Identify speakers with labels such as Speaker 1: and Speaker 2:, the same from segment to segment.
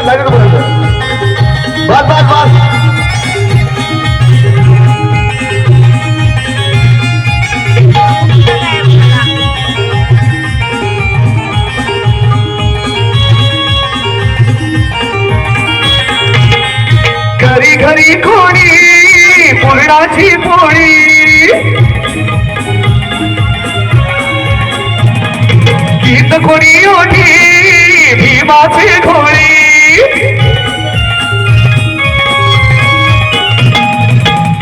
Speaker 1: लागेल बरोबर बस बस बस घरी घरी कोणी पुरणाची पोळी गीत कोणी ओढी भीमाचे घोळी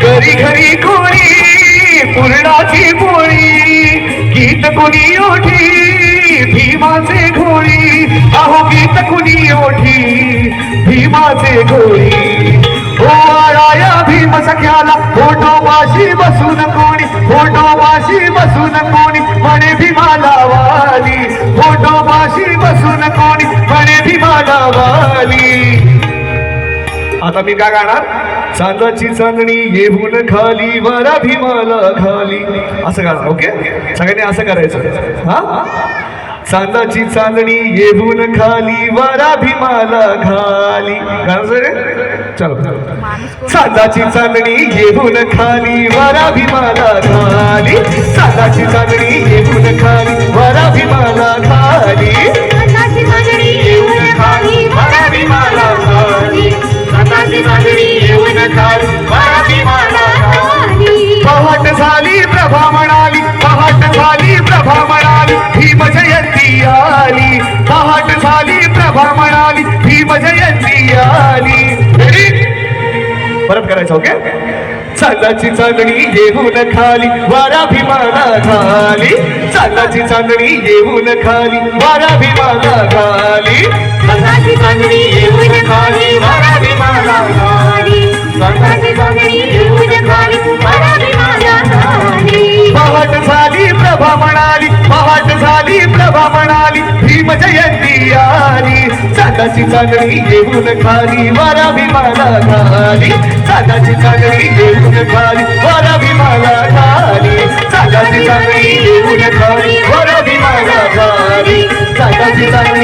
Speaker 1: घरी घरी कोणी पुरणाची पोळी गीत कोणी ओढी भीमाचे घोळी अहो गीत कोणी ओढी भीमाचे घोळी ओ आळाया भीम सख्याला फोटो पाशी बसून कोणी फोटो पाशी बसून कोणी म्हणे भीमाला वाली फोटो पाशी बसून कोणी म्हणे भीमाला वाली आता मी काय गाणार चांदाची चांदणी येऊन खाली वरा भीमाला खाली असं गाणार ओके सगळ्यांनी असं करायचं हा चांदाची चांदणी येऊन खाली वरा भीमाला खाली गाणं रे चलो चांदाची चांदणी येऊन खाली वरा भीमाला खाली चांदाची चांदणी येऊन खाली वरा भीमाला खाली चांदाची चांदणी येऊन खाली वरा भीमाला खाली चांदाची चांदणी येऊन खाली वरा भीमाला खाली पहाट झाली प्रभा म्हणाली पहाट झाली प्रभा म्हणाली भीम जयंती आली पहाट झाली प्रभा म्हणाली भीम जयंती आली परत करायचं ओके चांदाची चांदणी येऊन खाली वारा भीमाला खाली चांदाची चांदणी येऊन खाली वारा भीमाला खाली चांदाची चांदणी येऊन खाली वारा भीमाला खाली चांदाची चांदणी येऊन खाली वारा भीमाला खाली पहाट झाली प्रभा म्हणाली पहाट झाली प्रभा म्हणाली भीम जयंती आली चांदाची चांदणी येऊन खाली वारा भीमाला खाली चांदाची चांदणी येऊन खाली वारा भीमाला खाली चांदाची चांदणी येऊन खाली वारा भीमाला खाली चांदाची चांदणी